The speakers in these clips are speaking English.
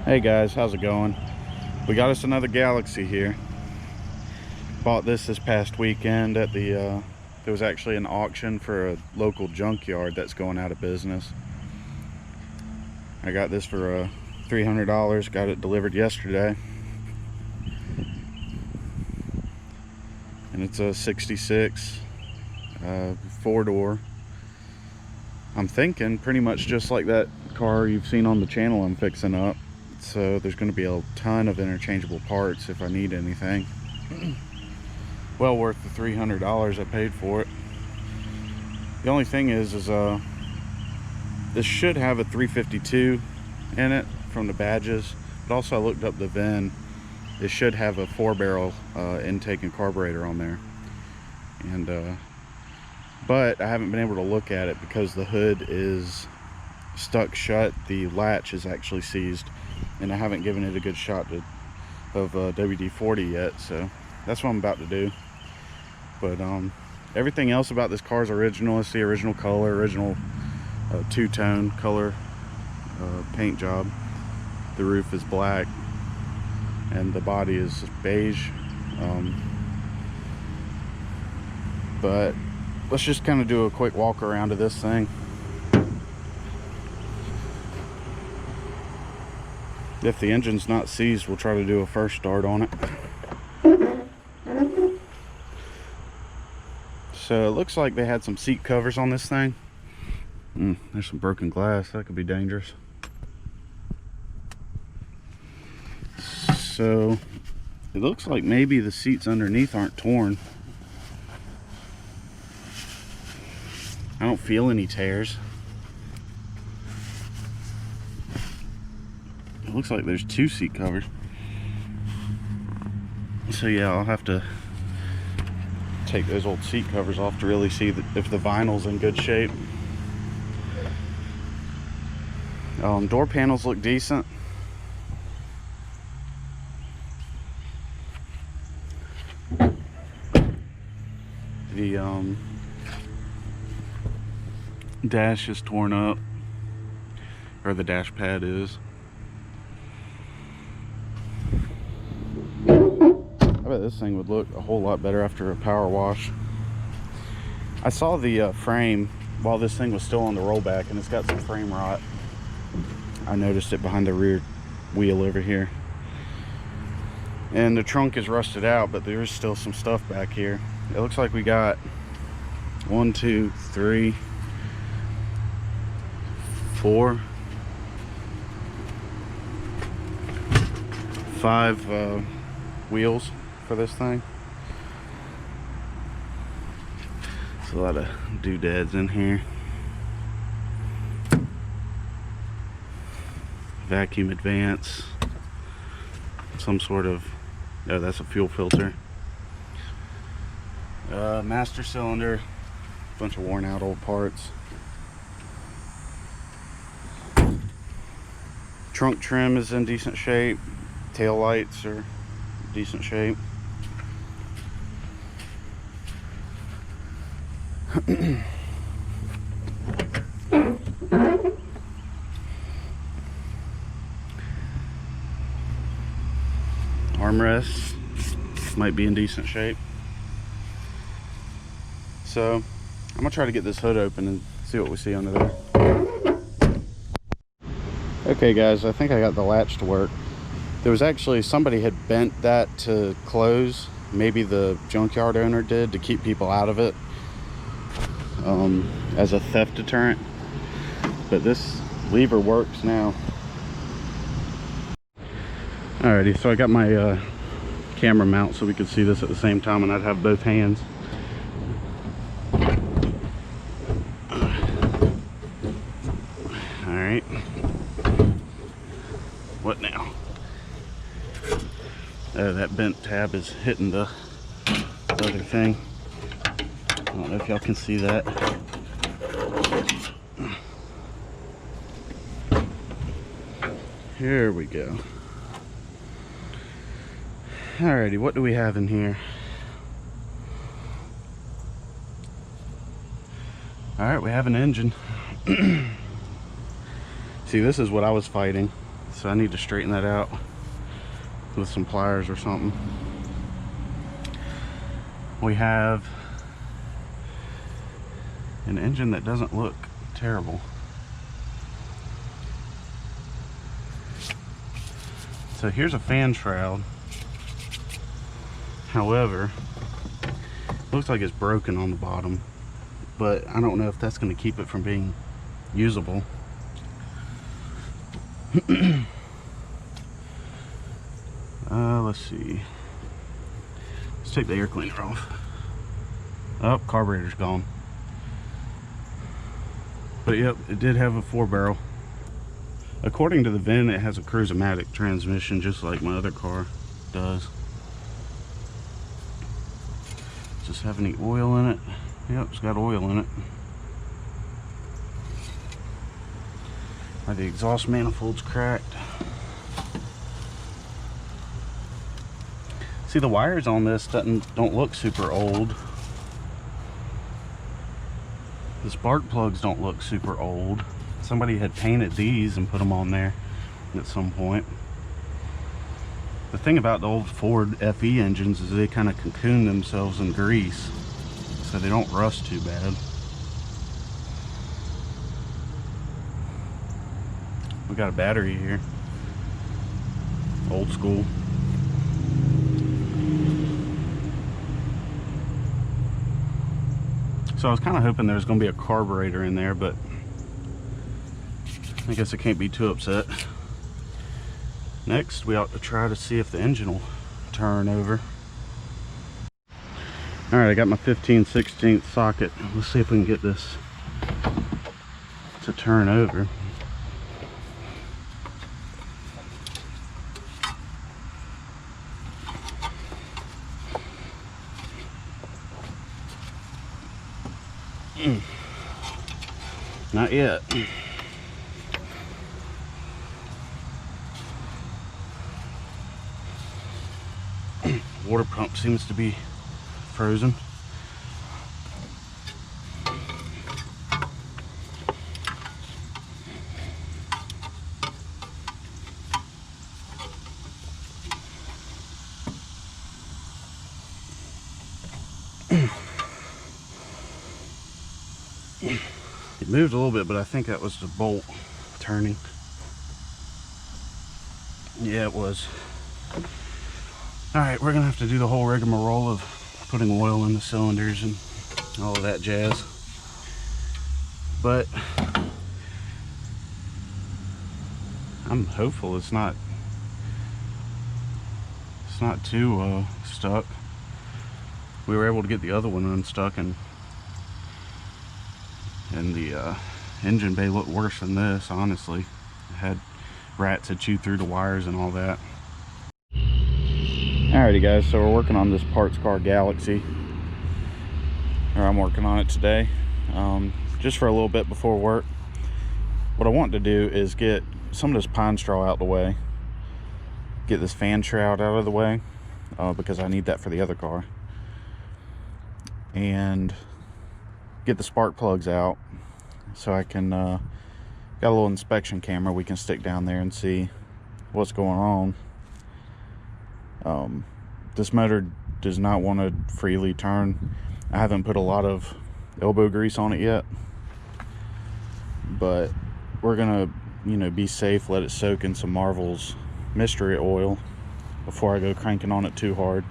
Hey guys, how's it going? We got us another Galaxie here. Bought this past weekend at the there was actually an auction for a local junkyard that's going out of business. I got this for $300. Got it delivered yesterday, and it's a 66 4-door. I'm thinking pretty much just like that car you've seen on the channel I'm fixing up. So there's going to be a ton of interchangeable parts if I need anything. Well worth the $300 I paid for it. The only thing is this should have a 352 in it from the badges, but also I looked up the VIN. It should have a 4-barrel intake and carburetor on there, and but I haven't been able to look at it because the hood is stuck shut. The latch is actually seized, and I haven't given it a good shot of WD-40 yet, so that's what I'm about to do. But everything else about this car is original. It's the original color, original two-tone color paint job. The roof is black and the body is beige, but let's just kind of do a quick walk around of this thing. If the engine's not seized, we'll try to do a first start on it. So it looks like they had some seat covers on this thing. There's some broken glass. That could be dangerous. So it looks like maybe the seats underneath aren't torn. I don't feel any tears. It looks like there's 2 seat covers. So yeah, I'll have to take those old seat covers off to really see if the vinyl's in good shape. Door panels look decent. The dash is torn up, or the dash pad is. I bet this thing would look a whole lot better after a power wash. I saw the frame while this thing was still on the rollback, and it's got some frame rot. I noticed it behind the rear wheel over here. And the trunk is rusted out, but there is still some stuff back here. It looks like we got 1, 2, 3, 4, 5 wheels for this thing. There's a lot of doodads in here. Vacuum advance, some sort of, oh, that's a fuel filter. Master cylinder, bunch of worn out old parts. Trunk trim is in decent shape. Tail lights are decent shape. Armrests might be in decent shape. So I'm gonna try to get this hood open and see what we see under there. Okay guys, I think I got the latch to work. There was actually, somebody had bent that to close. Maybe the junkyard owner did, to keep people out of it, as a theft deterrent. But this lever works now. Alrighty, so I got my camera mount so we could see this at the same time, and I'd have both hands. Alright. What now? Oh, that bent tab is hitting the other thing. I don't know if y'all can see that. Here we go. Alrighty, what do we have in here? Alright, we have an engine. See, this is what I was fighting. So I need to straighten that out with some pliers or something. We have an engine that doesn't look terrible. So here's a fan shroud. However, it looks like it's broken on the bottom, but I don't know if that's going to keep it from being usable. Let's see. Let's take the air cleaner off. Oh, carburetor's gone. But yep, it did have a 4-barrel. According to the VIN, it has a cruise-o-matic transmission, just like my other car does. Does this have any oil in it? Yep, it's got oil in it. The exhaust manifold's cracked. See, the wires on this don't look super old. The spark plugs don't look super old. Somebody had painted these and put them on there at some point. The thing about the old Ford FE engines is they kind of cocoon themselves in grease, so they don't rust too bad. We got a battery here, old school. So I was kind of hoping there was going to be a carburetor in there, but I guess I can't be too upset. Next, we ought to try to see if the engine will turn over. Alright, I got my 15/16 socket. Let's see if we can get this to turn over. Not yet. Water pump seems to be frozen. It moved a little bit, but I think that was the bolt turning. Yeah, it was. Alright, we're gonna have to do the whole rigmarole of putting oil in the cylinders and all of that jazz. But I'm hopeful it's not too stuck. We were able to get the other one unstuck, and the engine bay looked worse than this, honestly. It had rats had chewed through the wires and all that. Alrighty guys, so we're working on this parts car Galaxie, or I'm working on it today, just for a little bit before work. What I want to do is get some of this pine straw out of the way, get this fan shroud out of the way, because I need that for the other car, and get the spark plugs out so I can got a little inspection camera we can stick down there and see what's going on. This motor does not want to freely turn. I haven't put a lot of elbow grease on it yet, but we're gonna, you know, be safe, let it soak in some Marvel's mystery oil before I go cranking on it too hard.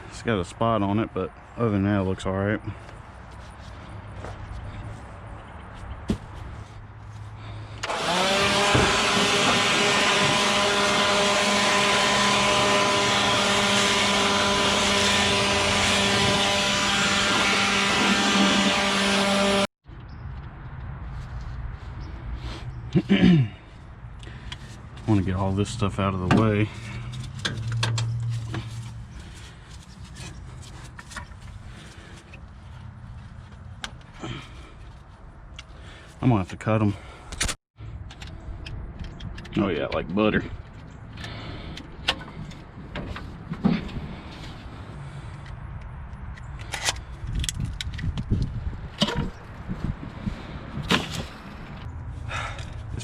It's got a spot on it, but other than that, it looks all right. I want to get all this stuff out of the way. I'm gonna have to cut them. Oh yeah, like butter.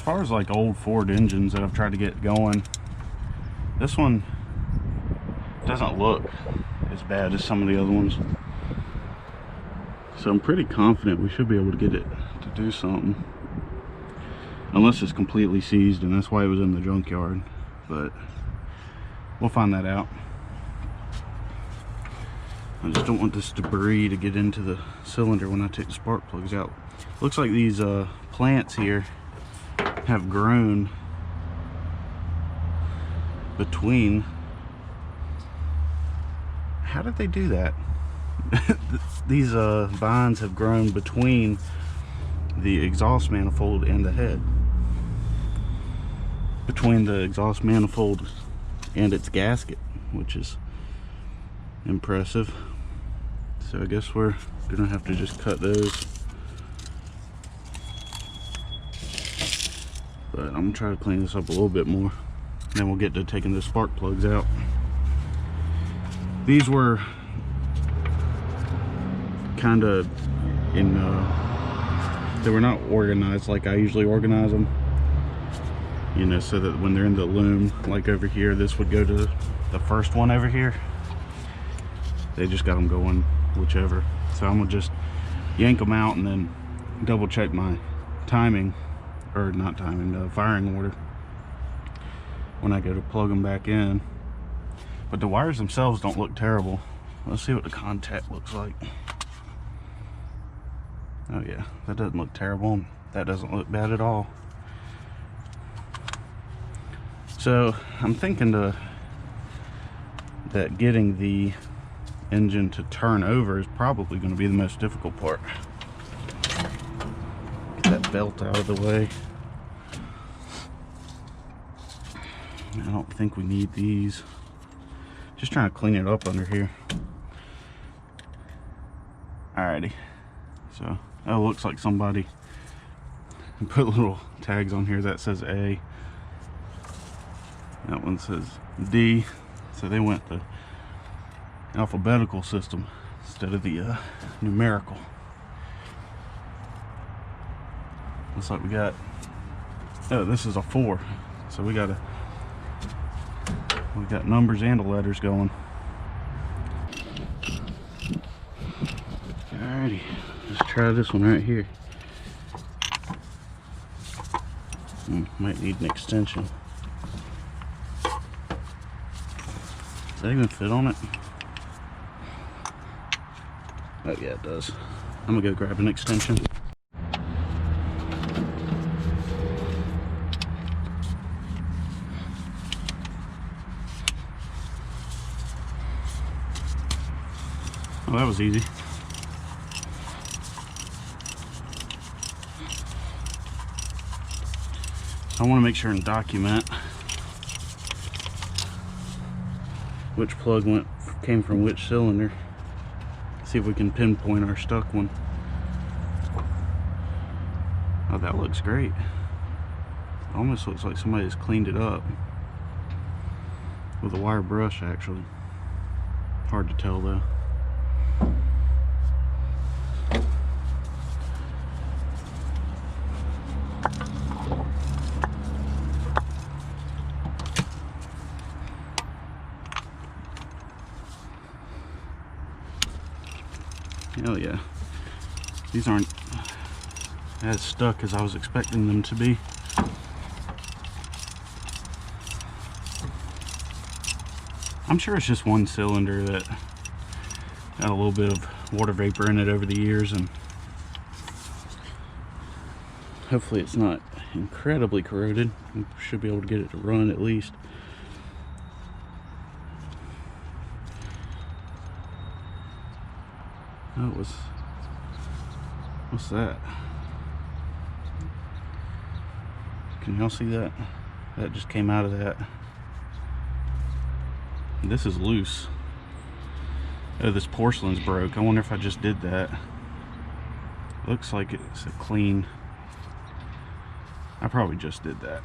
far as like old Ford engines that I've tried to get going, this one doesn't look as bad as some of the other ones. So I'm pretty confident we should be able to get it to do something. Unless it's completely seized, and that's why it was in the junkyard. But we'll find that out. I just don't want this debris to get into the cylinder when I take the spark plugs out. Looks like these plants here have grown between. How did they do that? These vines have grown between the exhaust manifold and the head. Between the exhaust manifold and its gasket, which is impressive. So I guess we're gonna have to just cut those. But I'm gonna try to clean this up a little bit more. Then we'll get to taking the spark plugs out. These were kind of in, they were not organized like I usually organize them. You know, so that when they're in the loom, like over here, this would go to the first one over here. They just got them going whichever. So I'm gonna just yank them out and then double check my timing, or not timing, firing order when I go to plug them back in. But the wires themselves don't look terrible. Let's see what the contact looks like. Oh yeah, that doesn't look terrible. That doesn't look bad at all. So I'm thinking that getting the engine to turn over is probably going to be the most difficult part. Get that belt out of the way. I don't think we need these. Just trying to clean it up under here. Alrighty. So that looks like somebody put little tags on here that says A. That one says D. So they went the alphabetical system instead of the numerical. Looks like we got, oh, this is a 4. So we got numbers and the letters going. Alrighty, let's try this one right here. Might need an extension. Does that even fit on it? Oh yeah, it does. I'm gonna go grab an extension. Oh, that was easy. I want to make sure and document which plug came from which cylinder. See if we can pinpoint our stuck one. Oh, that looks great. It almost looks like somebody's cleaned it up with a wire brush, actually. Hard to tell though. Hell yeah. These aren't as stuck as I was expecting them to be. I'm sure it's just one cylinder that got a little bit of water vapor in it over the years, and hopefully it's not incredibly corroded. We should be able to get it to run at least. Oh, what's that? Can y'all see that? That just came out of that. This is loose. Oh, this porcelain's broke. I wonder if I just did that. Looks like it's a clean. I probably just did that.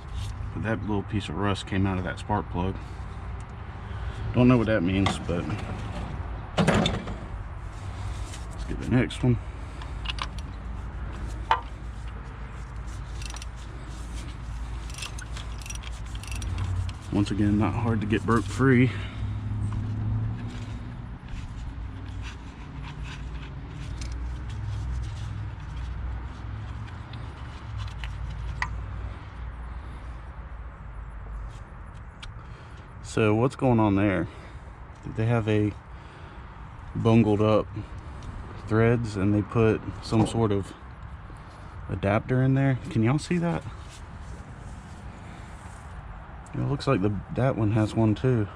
But that little piece of rust came out of that spark plug. Don't know what that means, but let's get the next one. Once again, not hard to get broke free. So what's going on there? They have a bungled up threads and they put some sort of adapter in there. Can y'all see that? It looks like that one has one too.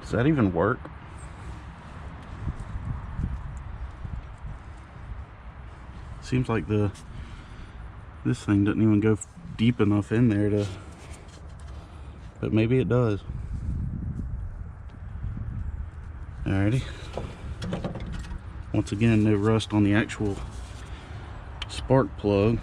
Does that even work? Seems like this thing doesn't even go deep enough in there to, but maybe it does. Alrighty. Once again, no rust on the actual spark plug.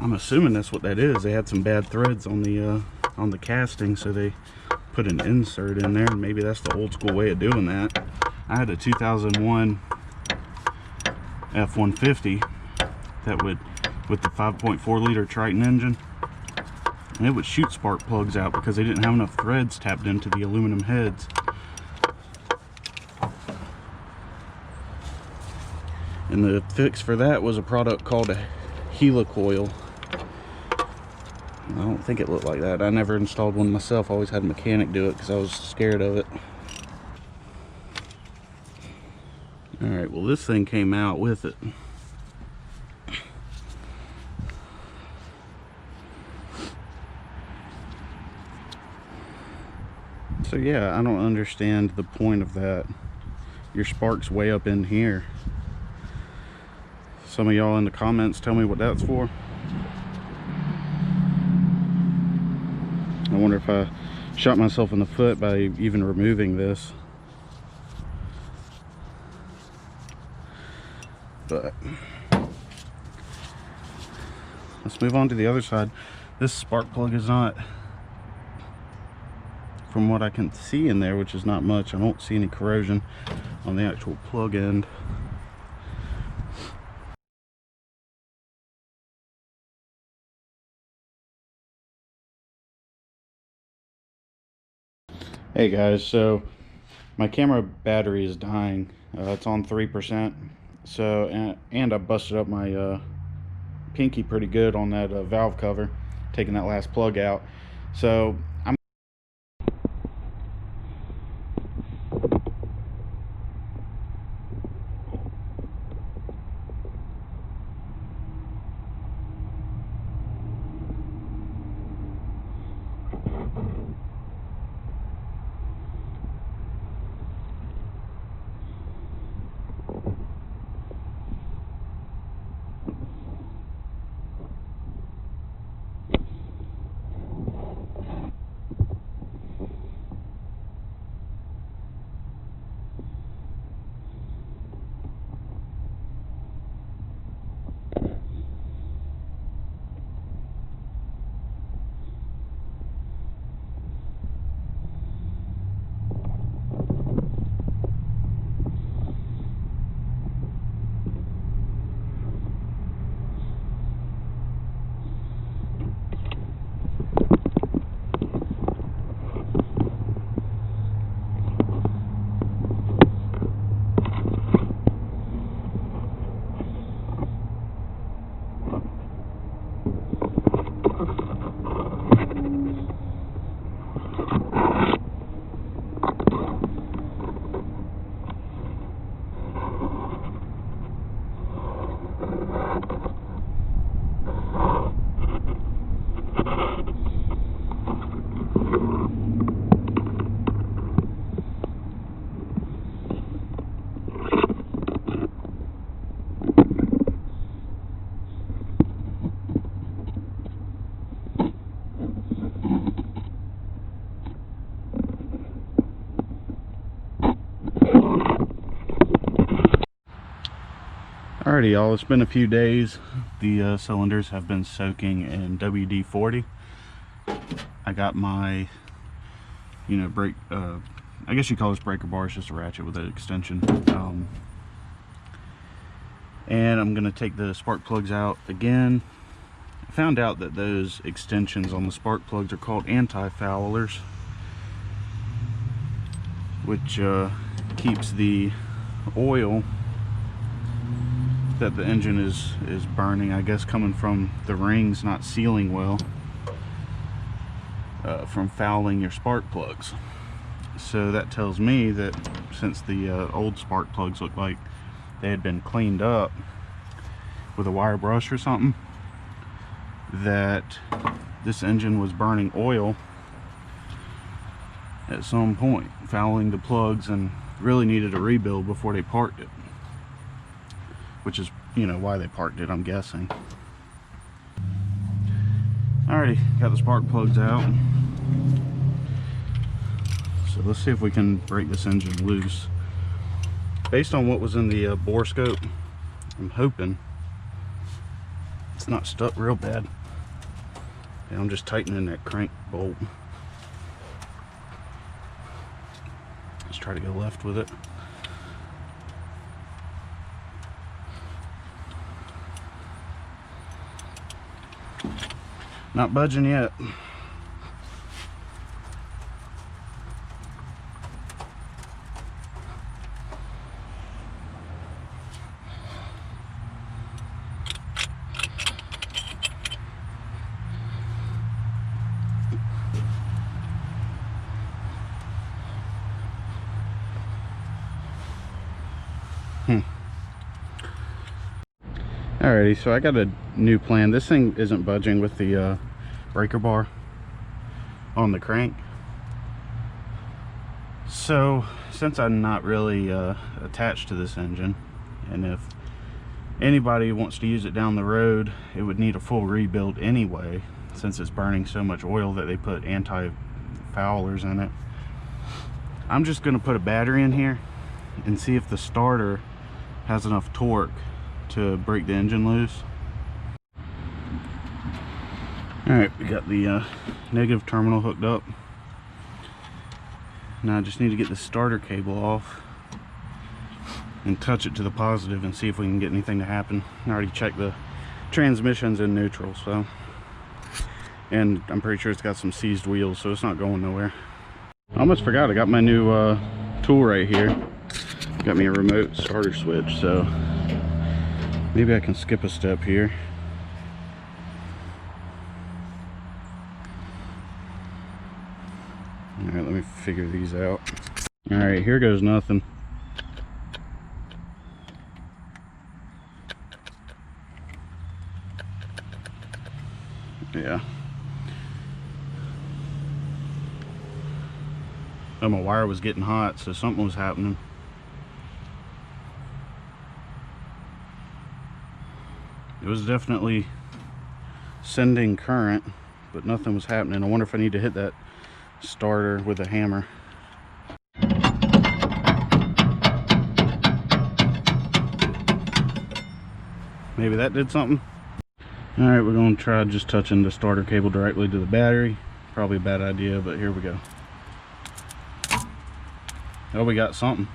I'm assuming that's what that is. They had some bad threads on the casting, so they put an insert in there, and maybe that's the old school way of doing that. I had a 2001 F-150 that would, with the 5.4 liter Triton engine, and it would shoot spark plugs out because they didn't have enough threads tapped into the aluminum heads. And the fix for that was a product called a Coil. I don't think it looked like that. I never installed one myself. I always had a mechanic do it because I was scared of it. Alright, well this thing came out with it. So yeah, I don't understand the point of that. Your spark's way up in here. Some of y'all in the comments tell me what that's for. I wonder if I shot myself in the foot by even removing this. But let's move on to the other side. This spark plug is not, from what I can see in there, which is not much, I don't see any corrosion on the actual plug end. Hey guys, so my camera battery is dying. It's on 3%. So, and I busted up my pinky pretty good on that valve cover, taking that last plug out. So I'm alrighty, y'all, it's been a few days. The cylinders have been soaking in WD-40. I got my, brake I guess you call this breaker bar, it's just a ratchet with an extension. And I'm gonna take the spark plugs out again. I found out that those extensions on the spark plugs are called anti-foulers, which keeps the oil that the engine is burning, I guess coming from the rings not sealing well, from fouling your spark plugs. So that tells me that since the old spark plugs looked like they had been cleaned up with a wire brush or something, that this engine was burning oil at some point, fouling the plugs, and really needed a rebuild before they parked it, which is, you know, why they parked it, I'm guessing. Alrighty, got the spark plugs out, so let's see if we can break this engine loose. Based on what was in the bore scope, I'm hoping it's not stuck real bad. And I'm just tightening that crank bolt. Let's try to go left with it. Not budging yet. Alrighty, so I got a new plan. This thing isn't budging with the breaker bar on the crank. So since I'm not really attached to this engine, and if anybody wants to use it down the road, it would need a full rebuild anyway, since it's burning so much oil that they put anti-foulers in it. I'm just going to put a battery in here and see if the starter has enough torque to break the engine loose. Alright, we got the negative terminal hooked up. Now I just need to get the starter cable off and touch it to the positive and see if we can get anything to happen. I already checked the transmission's in neutral, so, and I'm pretty sure it's got some seized wheels, so it's not going nowhere. I almost forgot, I got my new tool right here. Got me a remote starter switch, so maybe I can skip a step here. Alright, let me figure these out. Alright, here goes nothing. Yeah. Oh, my wire was getting hot, so something was happening. It was definitely sending current, but nothing was happening. I wonder if I need to hit that starter with a hammer. Maybe that did something. Alright, we're going to try just touching the starter cable directly to the battery. Probably a bad idea, but here we go. Oh, we got something.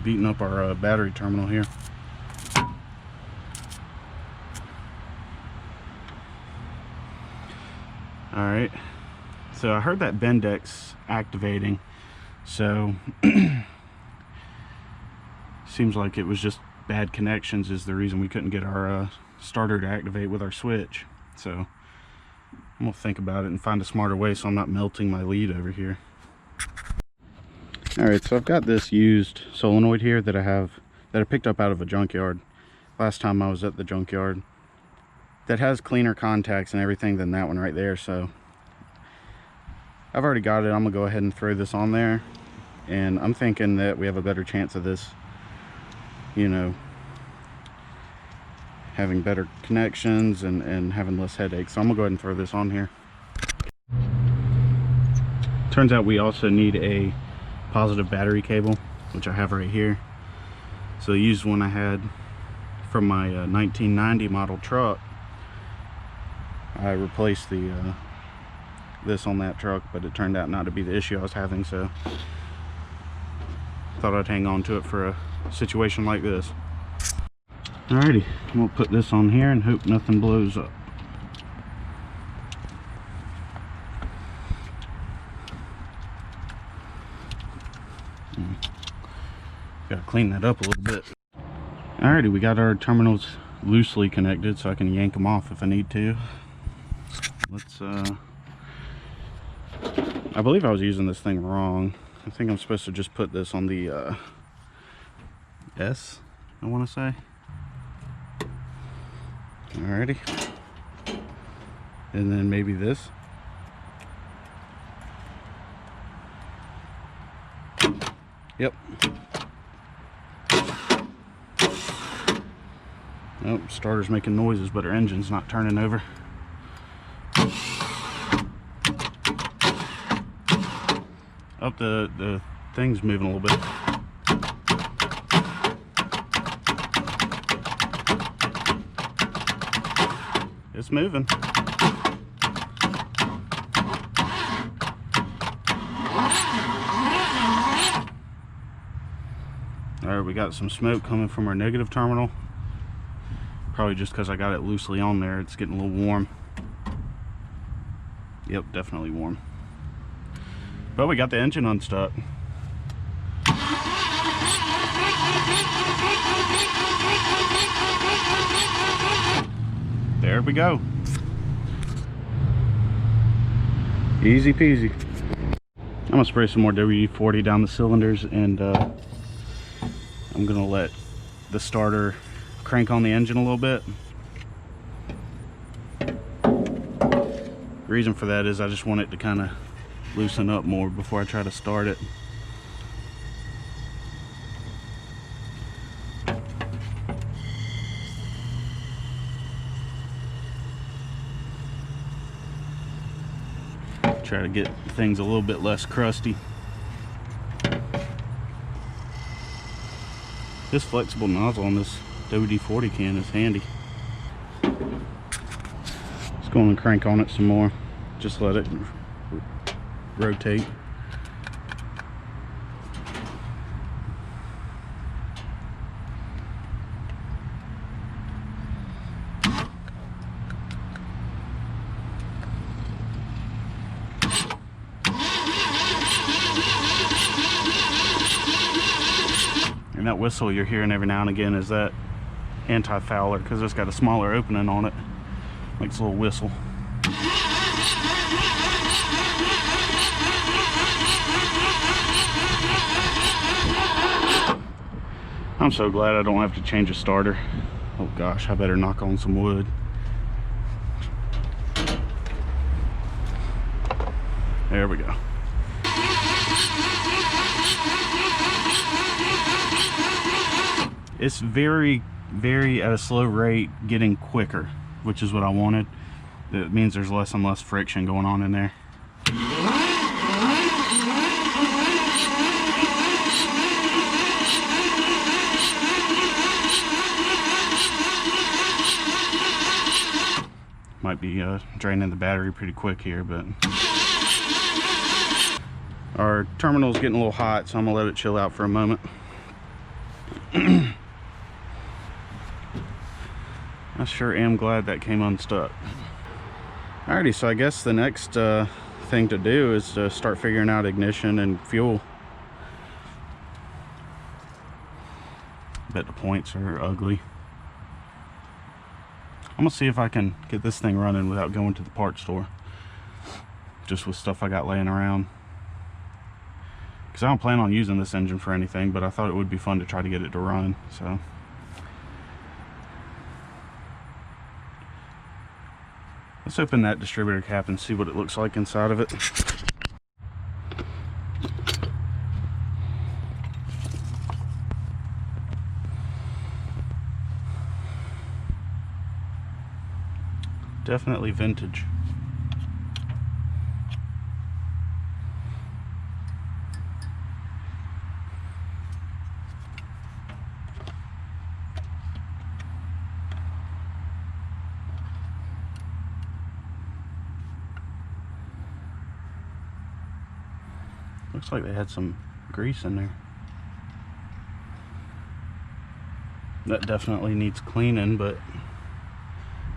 Beating up our battery terminal here. Alright, so I heard that Bendex activating, so seems like it was just bad connections is the reason we couldn't get our starter to activate with our switch. So I'm gonna think about it and find a smarter way so I'm not melting my lead over here. Alright, so I've got this used solenoid here that I picked up out of a junkyard last time I was at the junkyard, that has cleaner contacts and everything than that one right there. So I've already got it. I'm gonna go ahead and throw this on there, and I'm thinking that we have a better chance of this, you know, having better connections and having less headaches. So I'm gonna go ahead and throw this on here. Turns out we also need a positive battery cable, which I have right here. So the used one I had from my 1990 model truck, I replaced the this on that truck, but it turned out not to be the issue I was having, so thought I'd hang on to it for a situation like this. Alrighty, I'm gonna put this on here and hope nothing blows up. Gotta clean that up a little bit. Alrighty, we got our terminals loosely connected, so I can yank them off if I need to. Let's I believe I was using this thing wrong. I think I'm supposed to just put this on the S, I want to say. Alrighty. And then maybe this. Yep. Oh, starter's making noises, but our engine's not turning over. Oh, the thing's moving a little bit. It's moving. Alright, we got some smoke coming from our negative terminal. Probably just because I got it loosely on there. It's getting a little warm. Yep, definitely warm. But we got the engine unstuck. There we go. Easy peasy. I'm gonna spray some more WD-40 down the cylinders, and I'm gonna let the starter crank on the engine a little bit. The reason for that is I just want it to kind of loosen up more before I try to start it. Try to get things a little bit less crusty. This flexible nozzle on this WD-40 can is handy. Let's go on and crank on it some more. Just let it rotate. And that whistle you're hearing every now and again is that anti-fouler, because it's got a smaller opening on it. Makes a little whistle. I'm so glad I don't have to change a starter. Oh gosh, I better knock on some wood. There we go. It's very at a slow rate getting quicker, which is what I wanted. That means there's less and less friction going on in there. Might be draining the battery pretty quick here, but our terminal's getting a little hot, so I'm gonna let it chill out for a moment. I sure am glad that came unstuck. Alrighty, so I guess the next thing to do is to start figuring out ignition and fuel. Bet the points are ugly. I'm gonna see if I can get this thing running without going to the parts store. Just with stuff I got laying around. Because I don't plan on using this engine for anything, but I thought it would be fun to try to get it to run, so. Let's open that distributor cap and see what it looks like inside of it. Definitely vintage. Looks like they had some grease in there. That definitely needs cleaning, but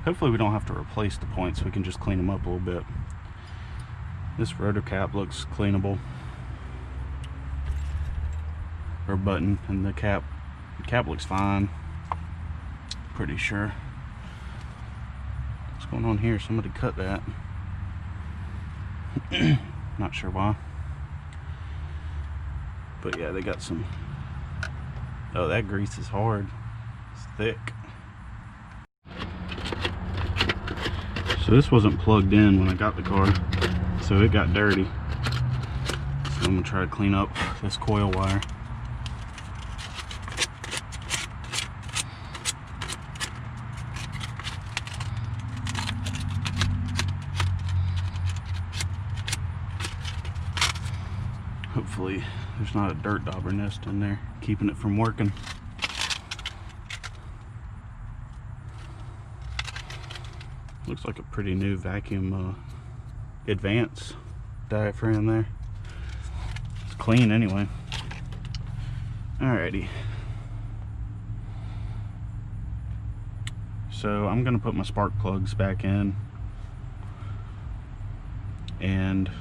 hopefully we don't have to replace the points. We can just clean them up a little bit. This rotor cap looks cleanable. Or button, and the cap looks fine. Pretty sure. What's going on here? Somebody cut that. Not sure why. But yeah, they got some. Oh, that grease is hard. It's thick. So this wasn't plugged in when I got the car, so it got dirty. So I'm gonna try to clean up this coil wire. Hopefully there's not a dirt dauber nest in there keeping it from working. Looks like a pretty new vacuum advance diaphragm there. It's clean anyway. Alrighty. So I'm gonna put my spark plugs back in and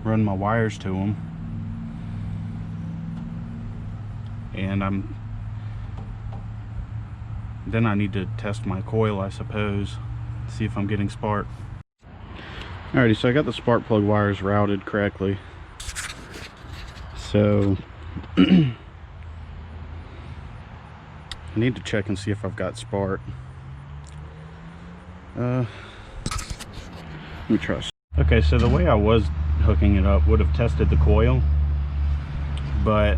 run my wires to them. And then I need to test my coil, I suppose, see if I'm getting spark. Alrighty, so I got the spark plug wires routed correctly. So I need to check and see if I've got spark. Let me try. Okay, so the way I was hooking it up would have tested the coil, but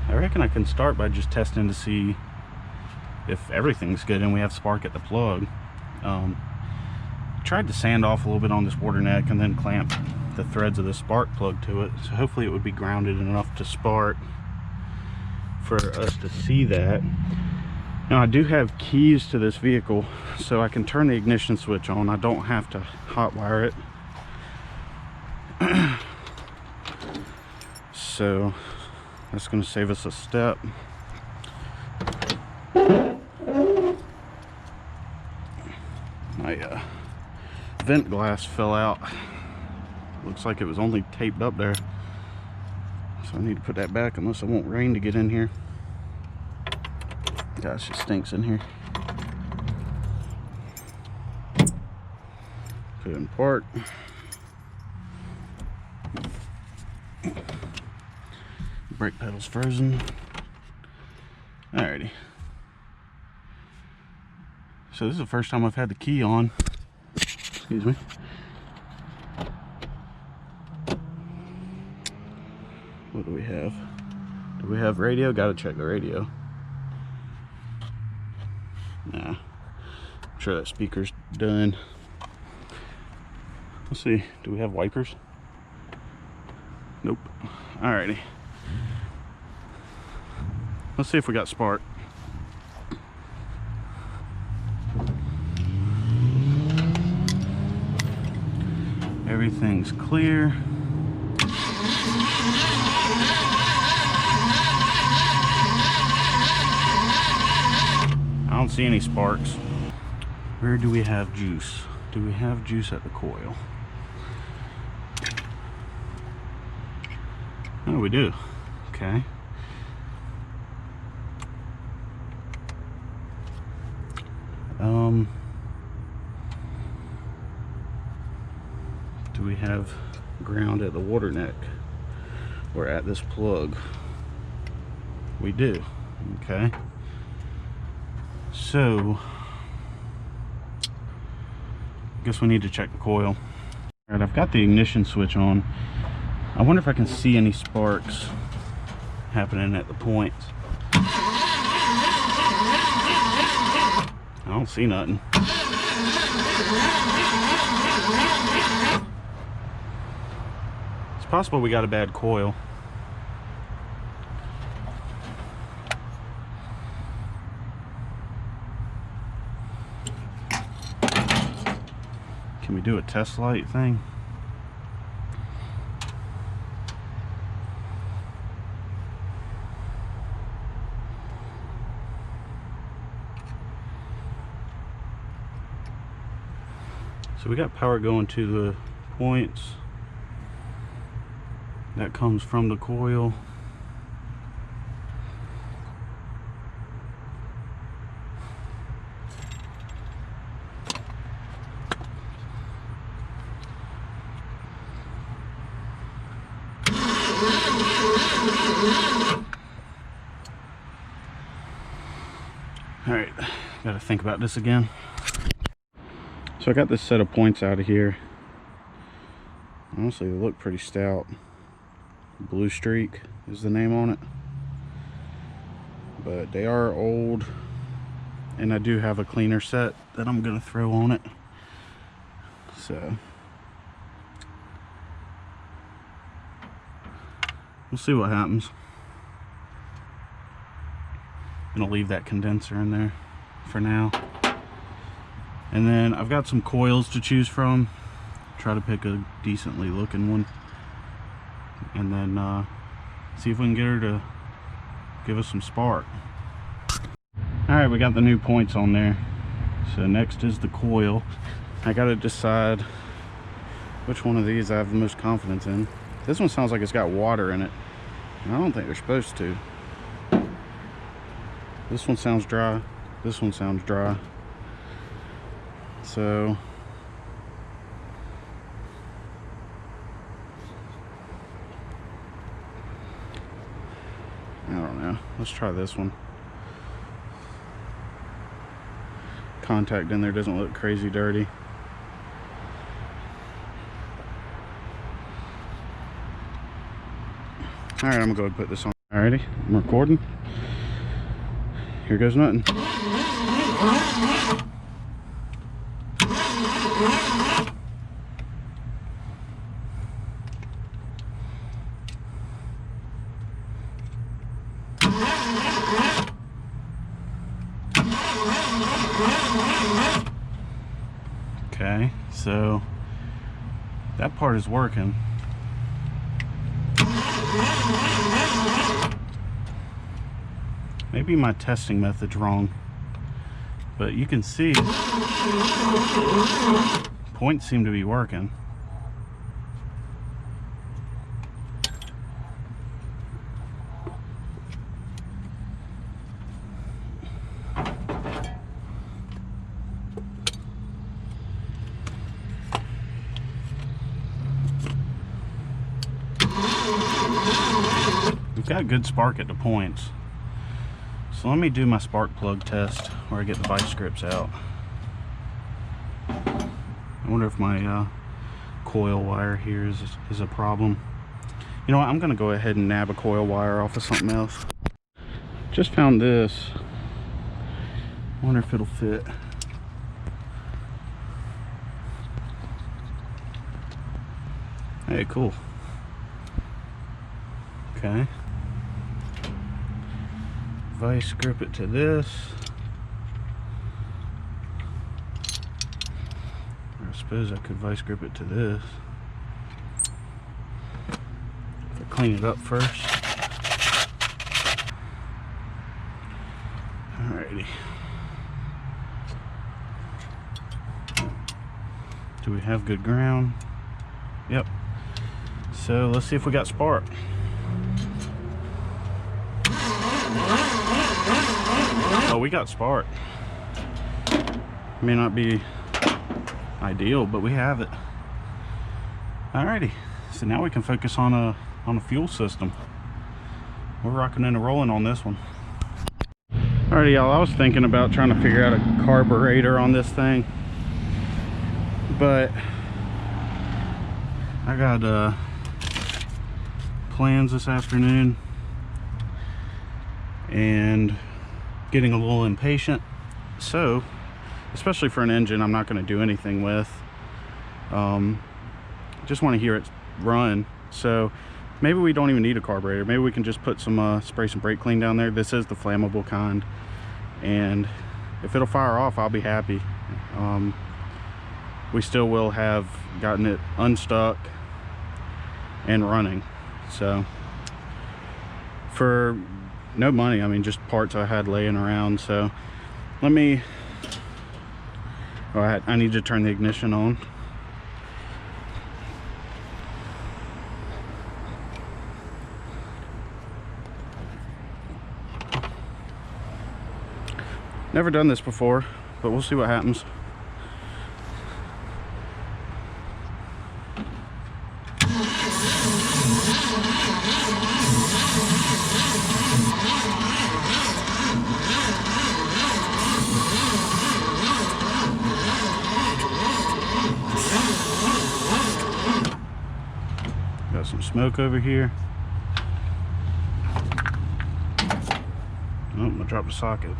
I reckon I can start by just testing to see if everything's good and we have spark at the plug. Tried to sand off a little bit on this water neck and then clamp the threads of the spark plug to it, so hopefully it would be grounded enough to spark for us to see that. Now I do have keys to this vehicle, so I can turn the ignition switch on. I don't have to hotwire it. So that's going to save us a step. My vent glass fell out. Looks like it was only taped up there, so I need to put that back unless I want rain to get in here. Gosh, it stinks in here. Put it in park. Brake pedal's frozen. Alrighty. So this is the first time I've had the key on. Excuse me. What do we have? Do we have radio? Gotta check the radio. Nah. I'm sure that speaker's done. Let's see. Do we have wipers? Nope. Alrighty. Let's see if we got spark. Everything's clear. I don't see any sparks. Where do we have juice? Do we have juice at the coil? Oh, we do. Okay. Do we have ground at the water neck or at this plug? We do. Okay. So I guess we need to check the coil. All right, I've got the ignition switch on. I wonder if I can see any sparks happening at the points. I don't see nothing. It's possible we got a bad coil. Can we do a test light thing? So we got power going to the points. That comes from the coil. Alright, gotta think about this again. So I got this set of points out of here. Honestly, they look pretty stout. Blue Streak is the name on it. But they are old. And I do have a cleaner set that I'm gonna throw on it. So we'll see what happens. I'm gonna leave that condenser in there for now. And then I've got some coils to choose from. Try to pick a decently looking one. And then see if we can get her to give us some spark. Alright, we got the new points on there. So next is the coil. I gotta decide which one of these I have the most confidence in. This one sounds like it's got water in it. And I don't think they're supposed to. This one sounds dry. This one sounds dry. So I don't know. Let's try this one. Contact in there doesn't look crazy dirty. Alright, I'm gonna go ahead and put this on. Alrighty, I'm recording. Here goes nothing. Okay, so that part is working. Maybe my testing method's wrong, but you can see points seem to be working. We've got good spark at the points. So let me do my spark plug test where I get the vice grips out. I wonder if my coil wire here is a problem. You know what, I'm gonna go ahead and nab a coil wire off of something else. Just found this. I wonder if it'll fit. Hey, cool. Okay. Vice grip it to this. Or I suppose I could vice grip it to this. If I clean it up first. Alrighty. Do we have good ground? Yep. So let's see if we got spark. Oh, we got spark. May not be ideal, but we have it. Alrighty, so now we can focus on a fuel system. We're rocking and rolling on this one. Alrighty, y'all, I was thinking about trying to figure out a carburetor on this thing, but I got plans this afternoon and getting a little impatient. So especially for an engine I'm not going to do anything with, just want to hear it run. So maybe we don't even need a carburetor. Maybe we can just put some spray some brake clean down there. This is the flammable kind, and if it'll fire off, I'll be happy. We still will have gotten it unstuck and running. So for no money, I mean, just parts I had laying around. So let me All right, I need to turn the ignition on. Never done this before, but we'll see what happens. Got some smoke over here. Oh, I dropped the socket.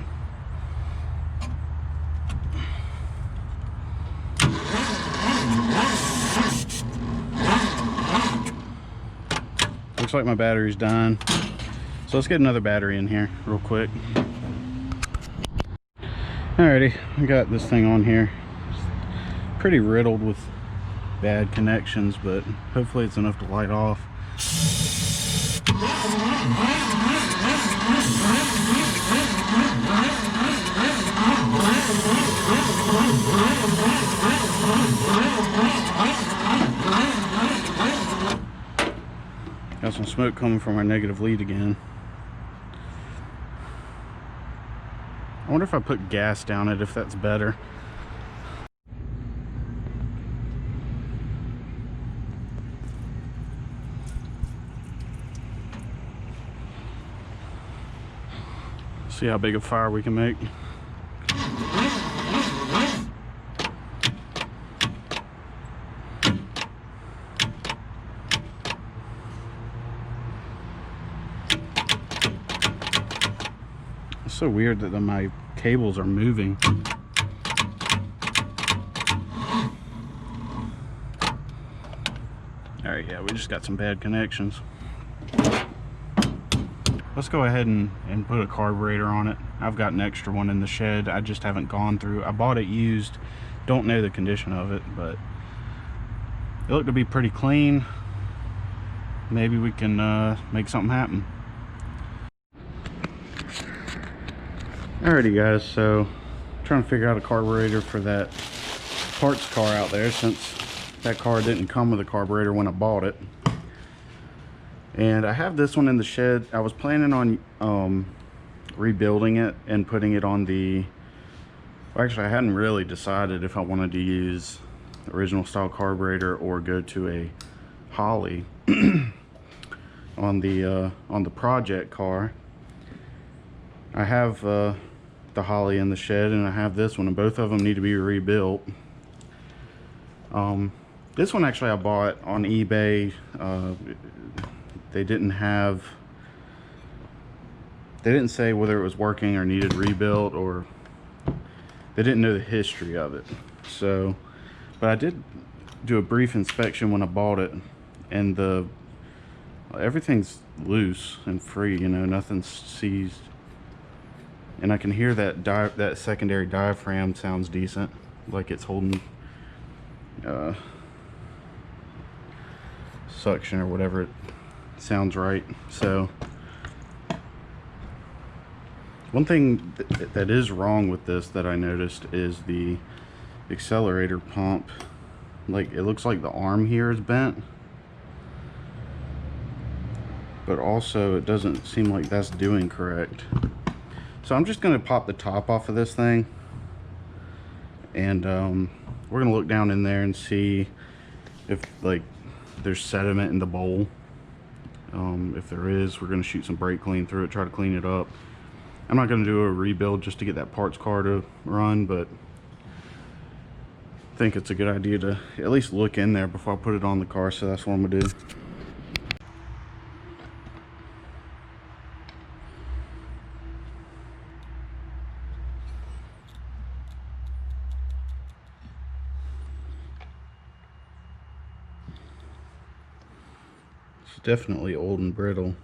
Looks like my battery's dying. So let's get another battery in here real quick. Alrighty, I got this thing on here. It's pretty riddled with bad connections, but hopefully it's enough to light off. Got some smoke coming from our negative lead again. I wonder if I put gas down it, if that's better. See how big a fire we can make. It's so weird that my cables are moving. Alright, yeah, we just got some bad connections. Let's go ahead and put a carburetor on it. I've got an extra one in the shed. I just haven't gone through. I bought it used. Don't know the condition of it, but it looked to be pretty clean. Maybe we can make something happen. Alrighty guys, so I'm trying to figure out a carburetor for that parts car out there, since that car didn't come with a carburetor when I bought it. And I have this one in the shed. I was planning on rebuilding it and putting it on the, well, actually I hadn't really decided if I wanted to use the original style carburetor or go to a Holly on the project car. I have the Holly in the shed, and I have this one, and both of them need to be rebuilt. This one actually I bought on eBay. They didn't say whether it was working or needed rebuilt, or they didn't know the history of it. So, but I did do a brief inspection when I bought it, and everything's loose and free, you know, nothing's seized. And I can hear that secondary diaphragm sounds decent, like it's holding suction or whatever. It sounds right. So one thing that is wrong with this that I noticed is the accelerator pump. Like, it looks like the arm here is bent, but also it doesn't seem like that's doing correct. So I'm just going to pop the top off of this thing, and we're going to look down in there and see if like there's sediment in the bowl. If there is, we're going to shoot some brake clean through it, try to clean it up. I'm not going to do a rebuild just to get that parts car to run, but I think it's a good idea to at least look in there before I put it on the car, so that's what I'm going to do. It's definitely old and brittle.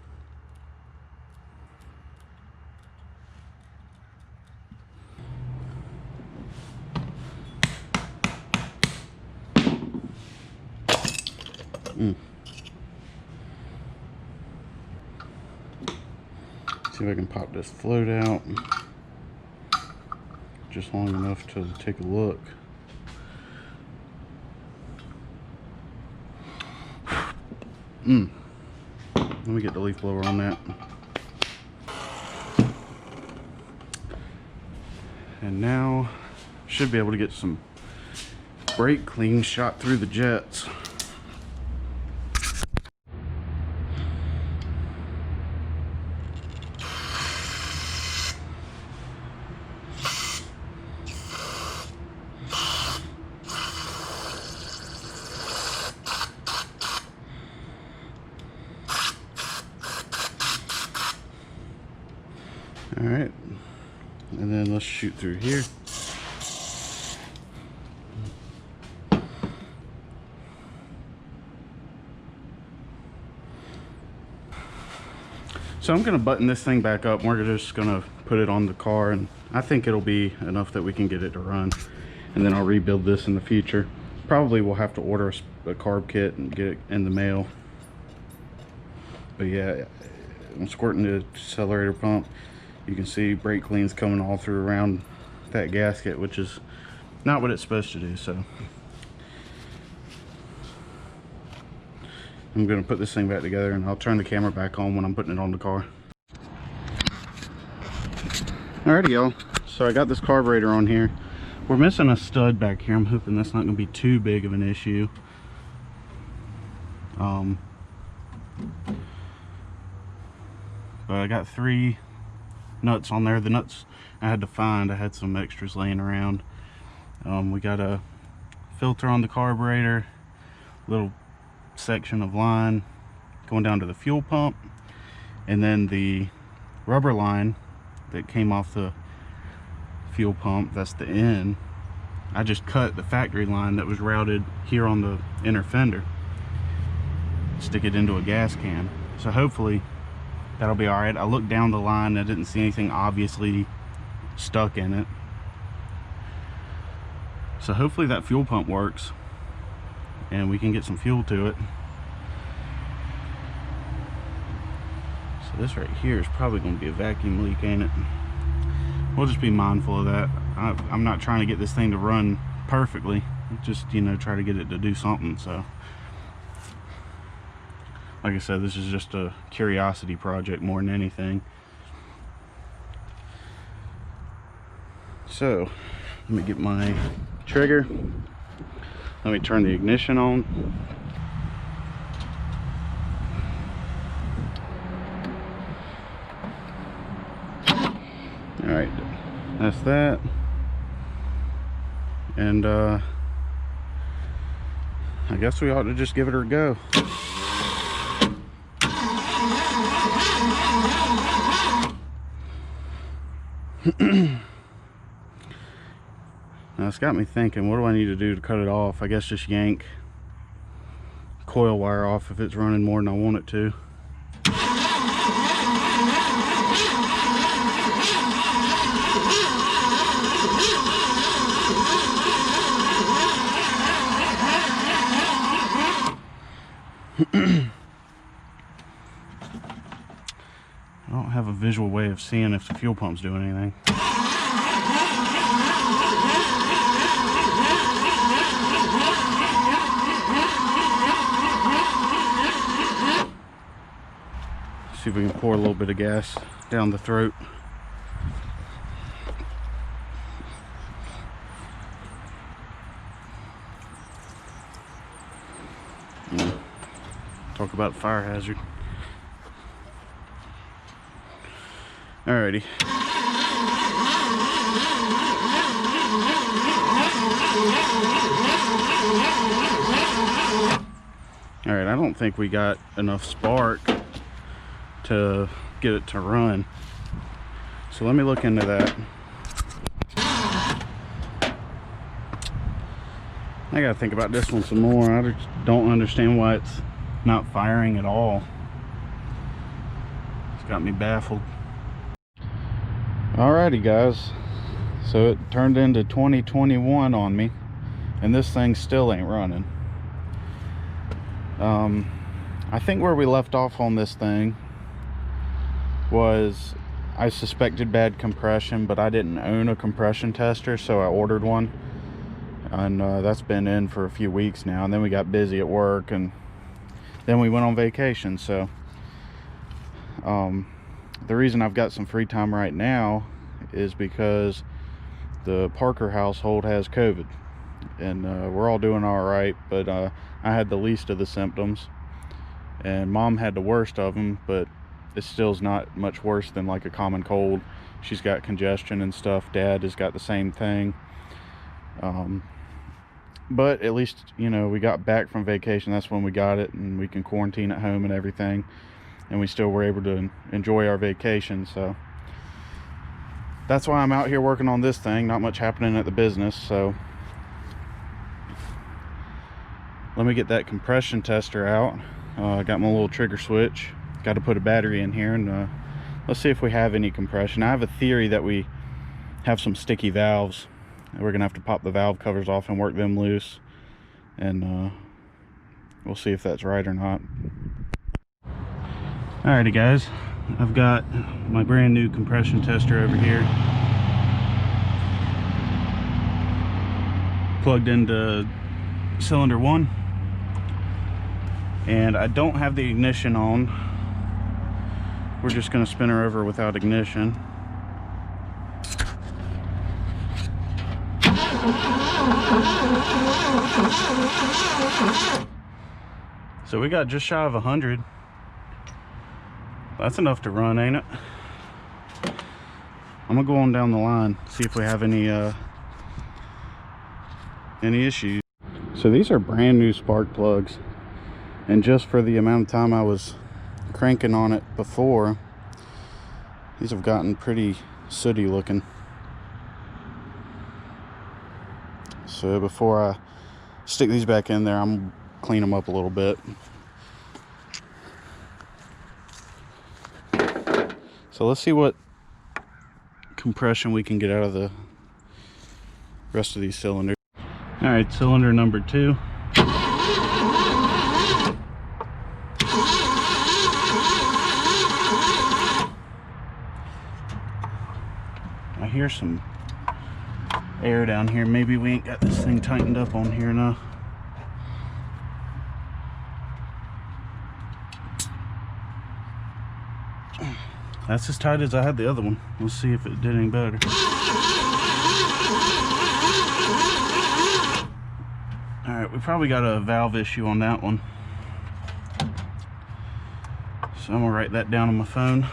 See if I can pop this float out just long enough to take a look. Let me get the leaf blower on that. And now should be able to get some brake clean shot through the jets. All right, and then let's shoot through here. So I'm gonna button this thing back up. We're just gonna put it on the car, and I think it'll be enough that we can get it to run. And then I'll rebuild this in the future. Probably we'll have to order a carb kit and get it in the mail. But yeah, I'm squirting the accelerator pump. You can see brake cleans coming all through around that gasket, which is not what it's supposed to do. So I'm gonna put this thing back together, and I'll turn the camera back on when I'm putting it on the car. Alrighty, y'all. So I got this carburetor on here. We're missing a stud back here. I'm hoping that's not gonna be too big of an issue. But I got 3 nuts on there. The nuts I had to find, I had some extras laying around. We got a filter on the carburetor, little section of line going down to the fuel pump, and then the rubber line that came off the fuel pump, that's the end. I just cut the factory line that was routed here on the inner fender, stick it into a gas can. So hopefully that'll be all right. I looked down the line, I didn't see anything obviously stuck in it. So hopefully that fuel pump works and we can get some fuel to it. So this right here is probably going to be a vacuum leak, ain't it? We'll just be mindful of that. I'm not trying to get this thing to run perfectly, just, you know, try to get it to do something. So like I said, this is just a curiosity project more than anything. So let me get my trigger. Let me turn the ignition on. All right, that's that. And I guess we ought to just give it a go. Now it's got me thinking, what do I need to do to cut it off? I guess just yank coil wire off if it's running more than I want it to. I don't have a visual way of seeing if the fuel pump's doing anything. See if we can pour a little bit of gas down the throat. Talk about fire hazard. Alrighty. Alright, I don't think we got enough spark to get it to run. So let me look into that. I gotta think about this one some more. I just don't understand why it's not firing at all. It's got me baffled. Alrighty guys, so it turned into 2021 on me, and this thing still ain't running. I think where we left off on this thing was I suspected bad compression, but I didn't own a compression tester, so I ordered one, and that's been in for a few weeks now. And then we got busy at work and then we went on vacation. So the reason I've got some free time right now is because the Parker household has COVID, and we're all doing all right, but I had the least of the symptoms, and Mom had the worst of them, but it still's not much worse than like a common cold. She's got congestion and stuff. Dad has got the same thing. But at least, you know, we got back from vacation. That's when we got it, and we can quarantine at home and everything, and we still were able to enjoy our vacation. So that's why I'm out here working on this thing. Not much happening at the business. So let me get that compression tester out. I got my little trigger switch. Got to put a battery in here, and let's see if we have any compression. I have a theory that we have some sticky valves. We're gonna have to pop the valve covers off and work them loose, and we'll see if that's right or not. Alrighty guys, I've got my brand new compression tester over here plugged into cylinder 1, and I don't have the ignition on. We're just gonna spin her over without ignition. So we got just shy of 100. That's enough to run, ain't it? I'm gonna go on down the line, see if we have any issues. So these are brand new spark plugs, and just for the amount of time I was cranking on it before, these have gotten pretty sooty looking. So before I stick these back in there, I'm gonna clean them up a little bit. So let's see what compression we can get out of the rest of these cylinders. All right, cylinder number 2. I hear some air down here. Maybe we ain't got this thing tightened up on here enough. That's as tight as I had the other one. Let's see if it did any better. Alright, we probably got a valve issue on that one, so I'm gonna write that down on my phone.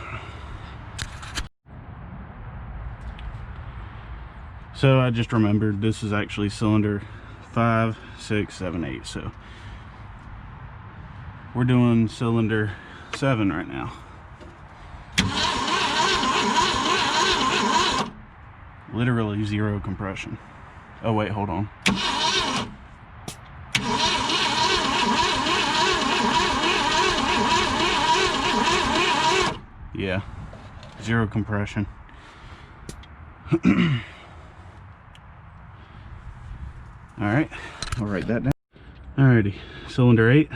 So I just remembered this is actually cylinder 5, 6, 7, 8. So we're doing cylinder 7 right now. Literally 0 compression. Oh wait, hold on. Yeah, 0 compression. Alright, I'll write that down. Alrighty, cylinder 8.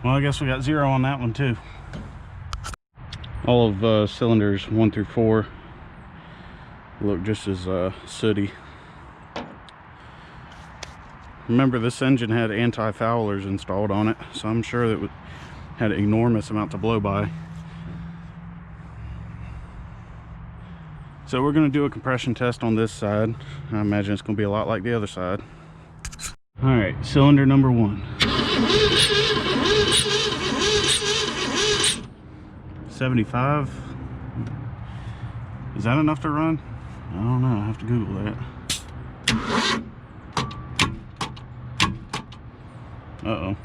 Well, I guess we got 0 on that one too. All of cylinders 1 through 4 look just as sooty. Remember, this engine had anti-foulers installed on it, so I'm sure that it had an enormous amount to blow by. So we're going to do a compression test on this side. I imagine it's going to be a lot like the other side. Alright, cylinder number 1. 75. Is that enough to run? I don't know, I have to Google that. Uh-oh.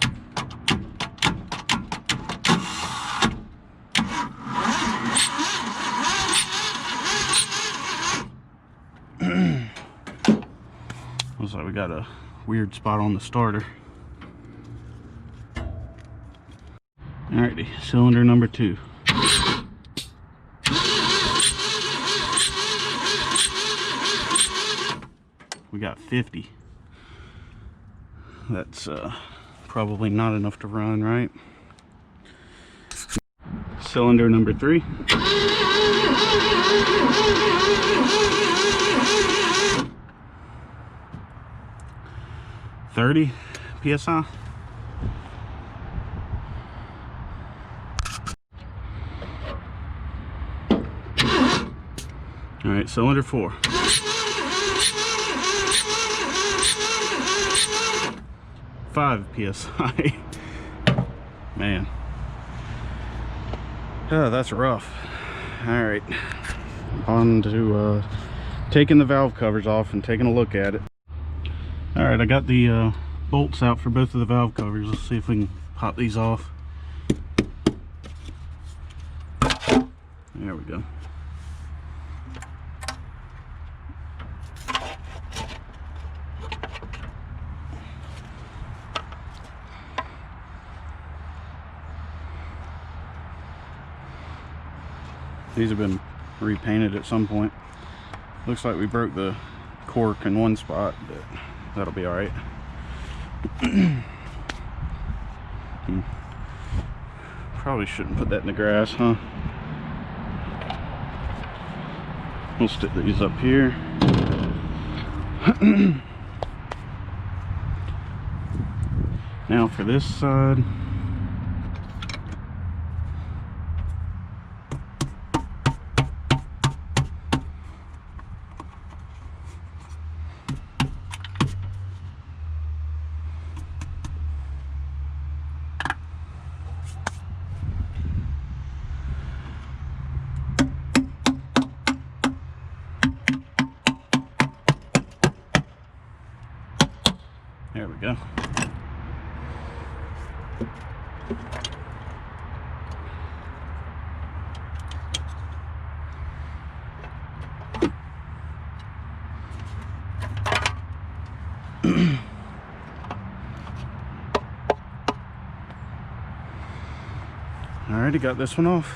Looks like we got a weird spot on the starter. Alrighty, cylinder number 2. We got 50. That's probably not enough to run, right? Cylinder number 3. $30 PSI. All right, cylinder 4. $5 PSI. Man. Oh, that's rough. All right, on to taking the valve covers off and taking a look at it. All right, I got the bolts out for both of the valve covers. Let's see if we can pop these off. There we go. These have been repainted at some point. Looks like we broke the cork in one spot, but that'll be all right. Probably shouldn't put that in the grass, huh? We'll stick these up here. Now for this side. There we go. Alrighty, got this one off.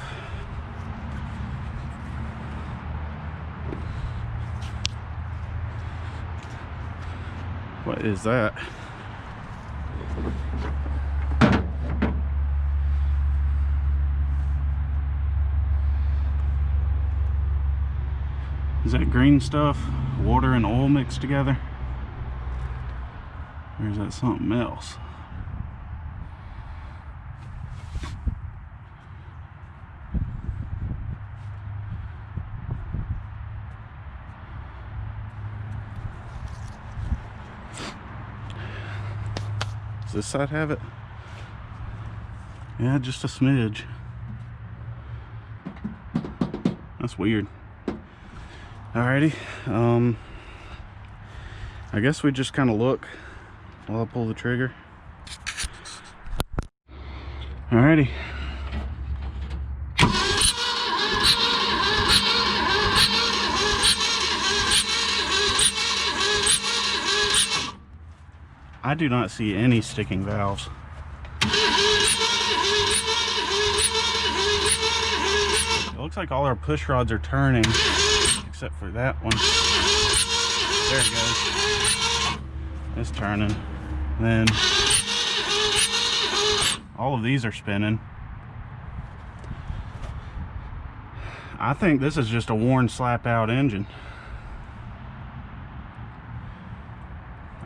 What is that? Is that green stuff? Water and oil mixed together? Or is that something else? Does this side have it? Yeah, just a smidge. That's weird. Alrighty, I guess we just kind of look while I pull the trigger. Alrighty. I do not see any sticking valves. It looks like all our push rods are turning, except for that one. There it goes. It's turning. Then all of these are spinning. I think this is just a worn slap out engine.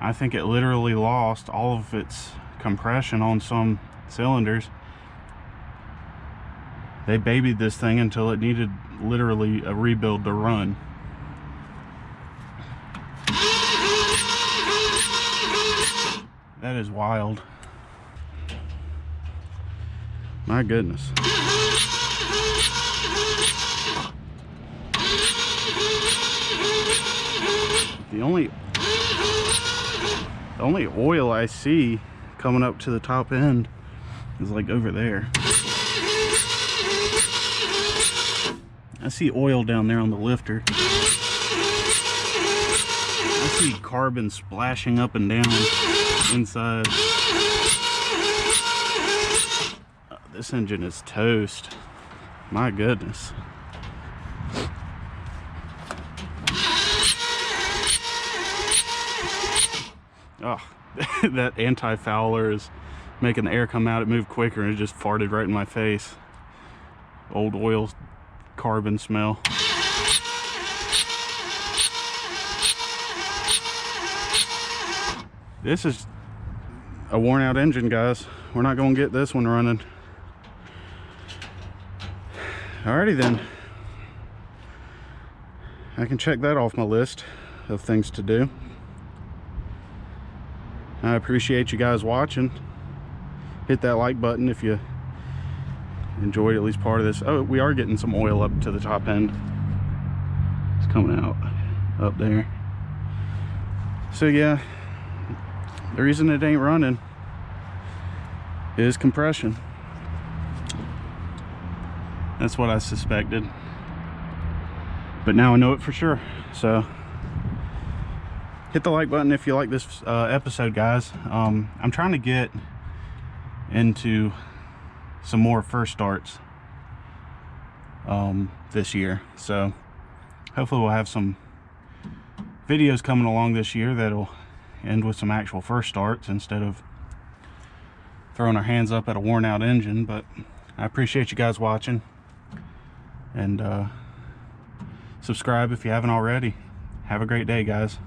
I think it literally lost all of its compression on some cylinders. They babied this thing until it needed literally a rebuild to run. That is wild. My goodness. The only oil I see coming up to the top end is like over there. I see oil down there on the lifter. I see carbon splashing up and down inside This engine is toast. My goodness. Oh, that anti-fouler is making the air come out. It moved quicker and it just farted right in my face. Old oil carbon smell. This is a worn out engine, guys. We're not going to get this one running. Alrighty then. I can check that off my list of things to do. I appreciate you guys watching. Hit that like button if you enjoyed at least part of this. Oh, we are getting some oil up to the top end. It's coming out up there. So yeah, the reason it ain't running is compression. That's what I suspected, but now I know it for sure. So hit the like button if you like this episode, guys. I'm trying to get into some more first starts this year, so hopefully we'll have some videos coming along this year that'll end with some actual first starts instead of throwing our hands up at a worn out engine. But I appreciate you guys watching, and subscribe if you haven't already. Have a great day, guys.